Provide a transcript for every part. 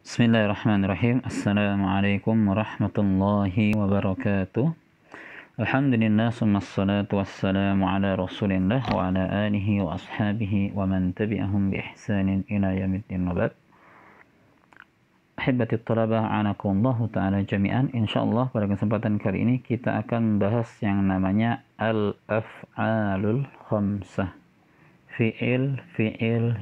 Bismillahirrahmanirrahim. Assalamualaikum warahmatullahi wabarakatuh. Alhamdulillah, summa salatu wassalamu ala rasulillah wa ala alihi wa ashabihi wa man tabi'ahum bi ihsanin ila yaumiddin wa ba'd. Ahibati thalabah, a'anakumullahu ta'ala jami'an. Insyaallah pada kesempatan kali ini kita akan membahas yang namanya al-af'alul khamsah. Fi'il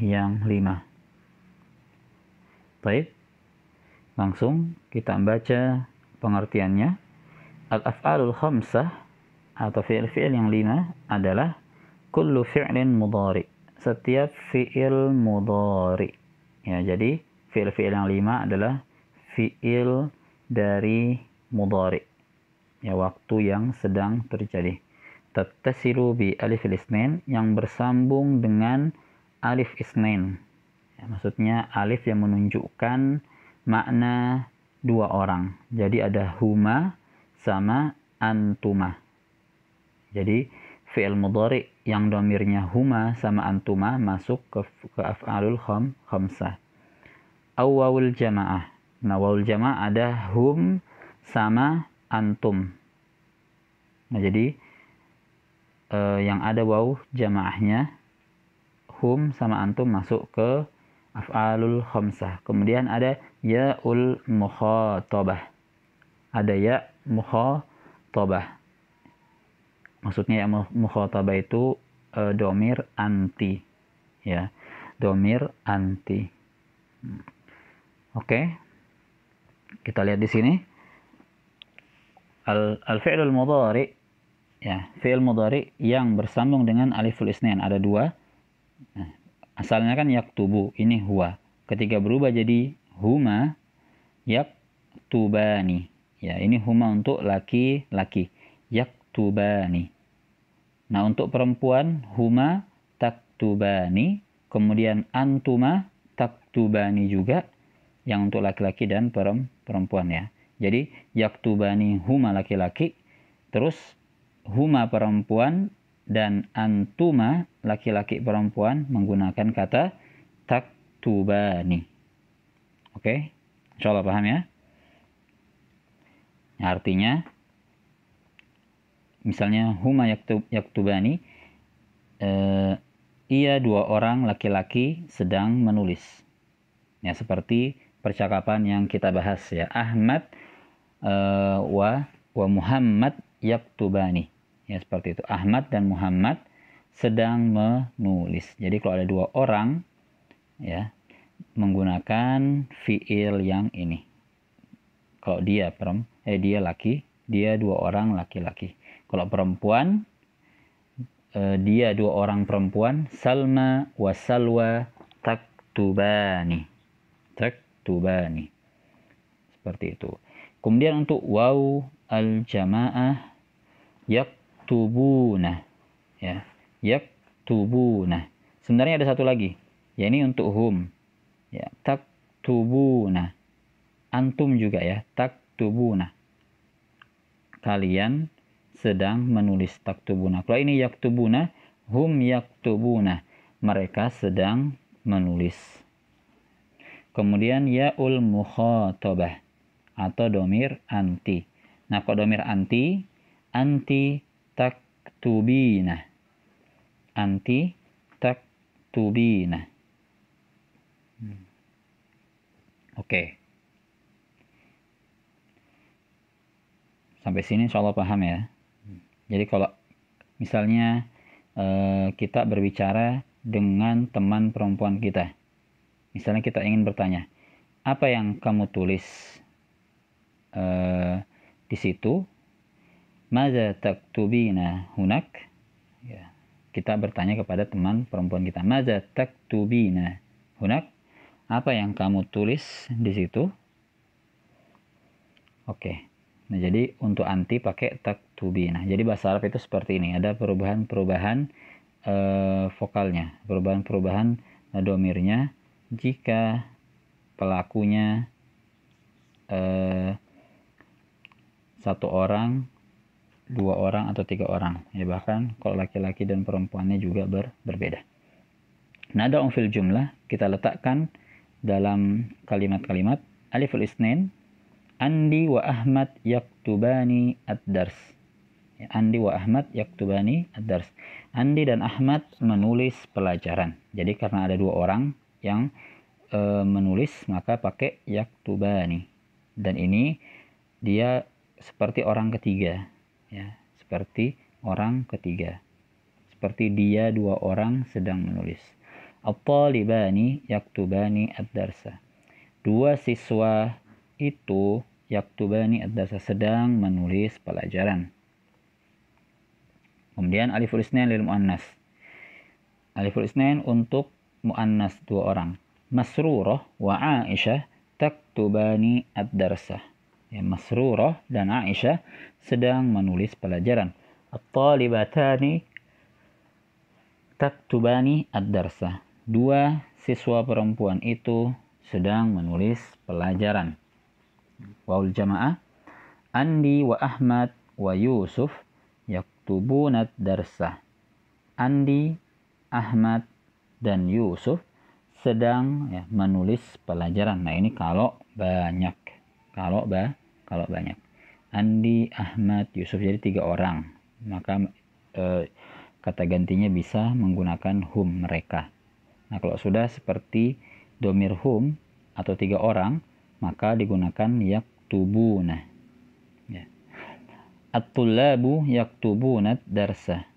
yang 5. Baik. Langsung kita baca pengertiannya. Al-af'alul khamsah atau fi'il yang 5 adalah kullu fi'lin mudhari. Setiap fi'il mudhari. Ya, jadi fi'il yang 5 adalah fi'il dari mudhari. Ya, waktu yang sedang terjadi. Tattasilu bi alifil isnain, yang bersambung dengan alif isnain. Ya, maksudnya alif yang menunjukkan makna dua orang. Jadi ada huma sama antuma. Jadi fi'il mudhari yang dhamirnya huma sama antuma masuk ke af'alul khamsah. Awwawul jamaah. Nah, wawul jamaah ada hum sama antum. Nah, jadi yang ada waw jamaahnya hum sama antum masuk ke af'alul khamsah. Kemudian ada ya'ul mukhatabah. Ada ya mukhatabah. Maksudnya ya mukhatabah itu domir anti. Ya, domir anti. Oke. Kita lihat di sini. Al-fi'lul mudhari, ya, fi'il mudhari yang bersambung dengan aliful isnain ada dua. Nah, asalnya kan yaktubu, ini huwa. Ketika berubah jadi huma, yaktubani. Ya, ini huma untuk laki-laki. Yaktubani. Nah, untuk perempuan, huma taktubani. Kemudian antuma taktubani juga. Yang untuk laki-laki dan perempuan, ya. Jadi, yaktubani huma laki-laki. Terus, huma perempuan dan antuma laki-laki perempuan menggunakan kata taktubani. Oke, insyaallah paham ya. Artinya, misalnya huma yaktubani, ia dua orang laki-laki sedang menulis. Ya, seperti percakapan yang kita bahas, ya. Ahmad wa Muhammad yaktubani. Ya, seperti itu. Ahmad dan Muhammad sedang menulis. Jadi kalau ada dua orang, ya, menggunakan fi'il yang ini. Kalau dia dia laki, dia dua orang laki-laki. Kalau perempuan, dia dua orang perempuan. Salma wa Salwa taktubani. Taktubani. Seperti itu. Kemudian untuk waw al-jamaah yaktubuna. Ya, yaktubuna. Sebenarnya ada satu lagi. Ya, ini untuk hum. Ya, taktubuna. Antum juga, ya, taktubuna. Kalian sedang menulis, taktubuna. Kalau ini yaktubuna, hum yaktubuna. Mereka sedang menulis. Kemudian ya'ul mukhatabah atau domir anti. Nah, kalau domir anti taktubina. Anti taktubina. Oke. Sampai sini insyaallah paham, ya. Jadi kalau misalnya kita berbicara dengan teman perempuan kita. Misalnya kita ingin bertanya, apa yang kamu tulis di situ? Maza taktubina hunak? Ya, kita bertanya kepada teman perempuan kita. Maza taktubina hunak? Apa yang kamu tulis di situ? Oke. Nah, jadi untuk anti pakai taktubina. Jadi bahasa Arab itu seperti ini. Ada perubahan-perubahan vokalnya. Perubahan-perubahan domirnya. Jika pelakunya satu orang, dua orang, atau tiga orang. Ya, bahkan kalau laki-laki dan perempuannya juga berbeda. Nada fil jumlah kita letakkan dalam kalimat-kalimat aliful isnain, Andi wa Ahmad yaktubani ad-dars. Andi wa Ahmad yaktubani ad-dars. Andi dan Ahmad menulis pelajaran. Jadi karena ada dua orang yang menulis, maka pakai yaktubani. Dan ini dia seperti orang ketiga, ya, seperti orang ketiga. Seperti dia dua orang sedang menulis. At-talibani yaktubani ad-darsa. Dua siswa itu yaktubani ad-darsa, sedang menulis pelajaran. Kemudian aliful isnain lil muannas. Aliful isnain untuk muannas, dua orang. Masrurah wa Aisyah taktubani ad-darsa. Ya, Masrurah dan Aisyah sedang menulis pelajaran. At-talibatani taktubani ad-darsa. Dua siswa perempuan itu sedang menulis pelajaran. Waul jamaah, Andi wa Ahmad wa Yusuf yaktubuna ad-darsa. Andi, Ahmad, dan Yusuf sedang menulis pelajaran. Nah, ini kalau banyak. Kalau banyak. Andi, Ahmad, Yusuf, jadi 3 orang. Maka kata gantinya bisa menggunakan hum, mereka. Nah, kalau sudah seperti domir hum atau 3 orang, maka digunakan yaktubuna. Ya. At-tullabu yaktubuna darsa.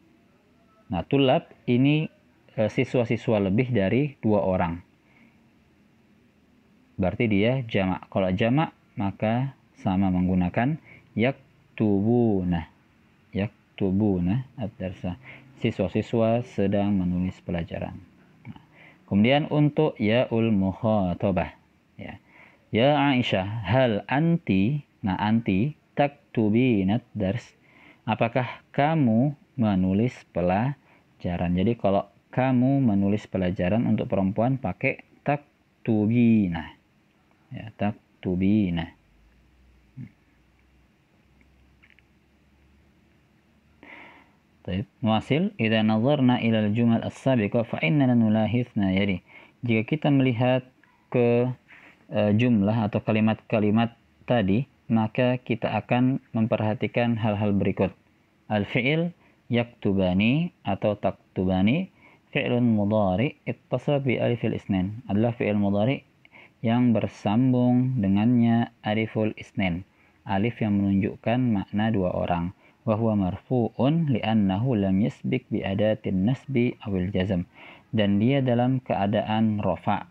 Nah, tulab ini siswa-siswa lebih dari 2 orang. Berarti dia jamak. Kalau jamak maka sama menggunakan yaktubuna. Yaktubuna ad-darsa. Siswa-siswa sedang menulis pelajaran. Nah, kemudian untuk yaul mukhatabah. Ya Aisyah, hal anti, nah anti taktubina ad-dars. Apakah kamu menulis pelajaran? Jadi kalau kamu menulis pelajaran untuk perempuan pakai taktubina. Ya, taktubina. Baik, nuasil, idza nazarna ila al-jumal as-sabiqah fa innana nulahithna, jadi jika kita melihat ke jumlah atau kalimat-kalimat tadi, maka kita akan memperhatikan hal-hal berikut. Al-fi'il yaktubani atau taktubani fi'lun mudhari ittasal bi alifil isnain, adalah fi'il mudhari yang bersambung dengannya aliful isnain, alif yang menunjukkan makna 2 orang. Wa huwa marfu'un li'annahu lam yasbik bi adatin nasbi awil jazm, dan dia dalam keadaan rafa',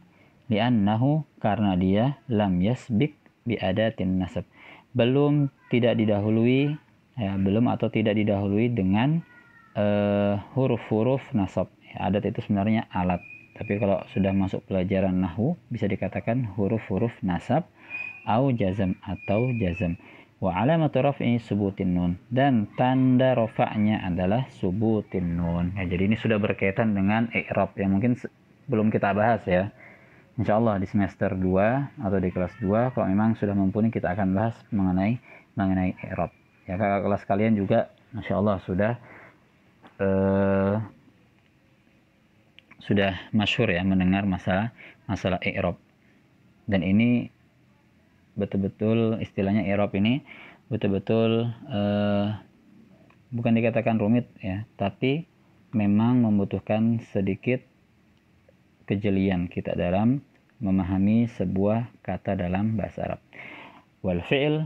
li'annahu karena dia lam yasbik bi adatin nasab, belum tidak didahului, belum atau tidak didahului dengan huruf-huruf nasab. Adat itu sebenarnya alat, tapi kalau sudah masuk pelajaran nahwu bisa dikatakan huruf-huruf nasab au jazm atau jazm. Wa alamatu raf'i subutin nun, dan tanda rafa'nya adalah subutin nun. Ya, jadi ini sudah berkaitan dengan i'rab yang mungkin belum kita bahas ya. Insyaallah di semester 2 atau di kelas 2 kalau memang sudah mumpuni kita akan bahas mengenai i'rab. Ya, kakak kelas kalian juga insyaallah sudah masyhur ya mendengar masalah i'rab. Dan ini betul-betul istilahnya i'rab ini betul-betul bukan dikatakan rumit ya, tapi memang membutuhkan sedikit kejelian kita dalam memahami sebuah kata dalam bahasa Arab. Wal fi'il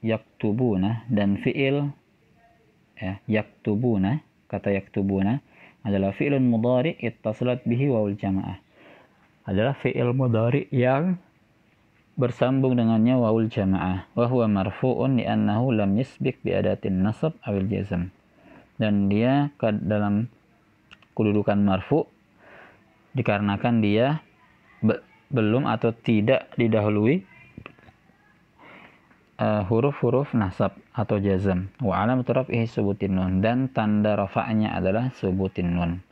yaktubuna, dan fi'il yaktubuna, kata yaktubuna adalah fi'ilun mudhari ittasalat bihi wawul jamaah, adalah fi'il mudhari yang bersambung dengannya wawul jamaah. Wa huwa marfu'un li'annahu lam yasbik bi adatin nasab awil jazm, dan dia dalam kedudukan marfu dikarenakan dia belum atau tidak didahului huruf-huruf nasab atau jazm. Wa alamatu raf'ihi subutin nun, dan tanda rafa'nya adalah subutin nun.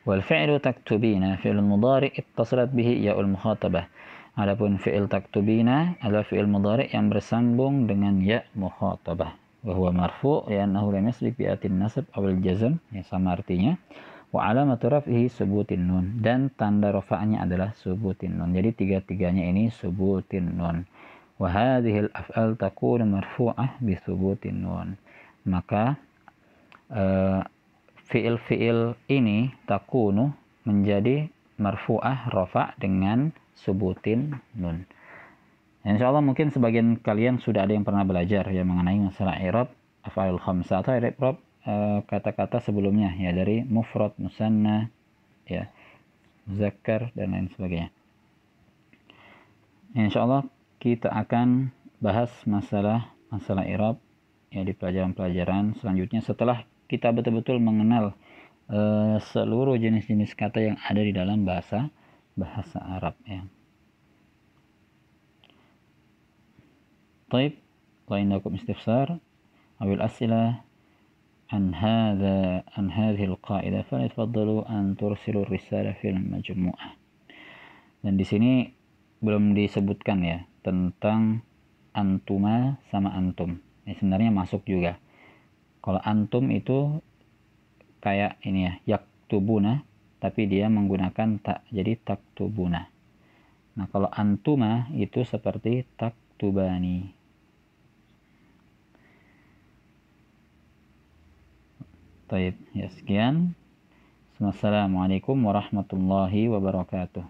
Wal fi'lu taktubina fi'lun mudhari ittasalat bihi ya'ul mukhatabah. Adapun fi'il taktubina adalah fi'il mudhari yang bersambung dengan ya mukhatabah. Wa huwa marfu' li'annahu lam yasbiq bi atin nasab awal jazm, ya sama artinya. Wa alamatu raf'ihi subutin nun, dan tanda rafa'nya adalah subutin nun. Jadi tiga-tiganya ini subutin nun. Wa hadhil af'al takunu marfu'ah bi subutin nun. Maka fiil-fiil ini takunu menjadi marfu'ah rafa' dengan subutin nun. Insyaallah mungkin sebagian kalian sudah ada yang pernah belajar ya mengenai masalah i'rab af'alul khamsah atau i'rab kata-kata sebelumnya ya, dari mufrad, musanna, ya, muzakkar dan lain sebagainya. Insyaallah kita akan bahas masalah i'rab ya di pelajaran-pelajaran selanjutnya setelah kita betul-betul mengenal seluruh jenis-jenis kata yang ada di dalam bahasa Arab ya. طيب وعندكم استفسار أو الأسئلة عن هذه القاعدة فليتفضلوا أن ترسلوا الرسالة في المجموعة. Dan di sini belum disebutkan ya tentang antuma sama antum. Ini sebenarnya masuk juga. Kalau antum itu kayak ini ya, yaktubuna, tapi dia menggunakan tak, jadi taktubuna. Nah, kalau antuma itu seperti taktubani. Baik, ya sekian. Wassalamualaikum warahmatullahi wabarakatuh.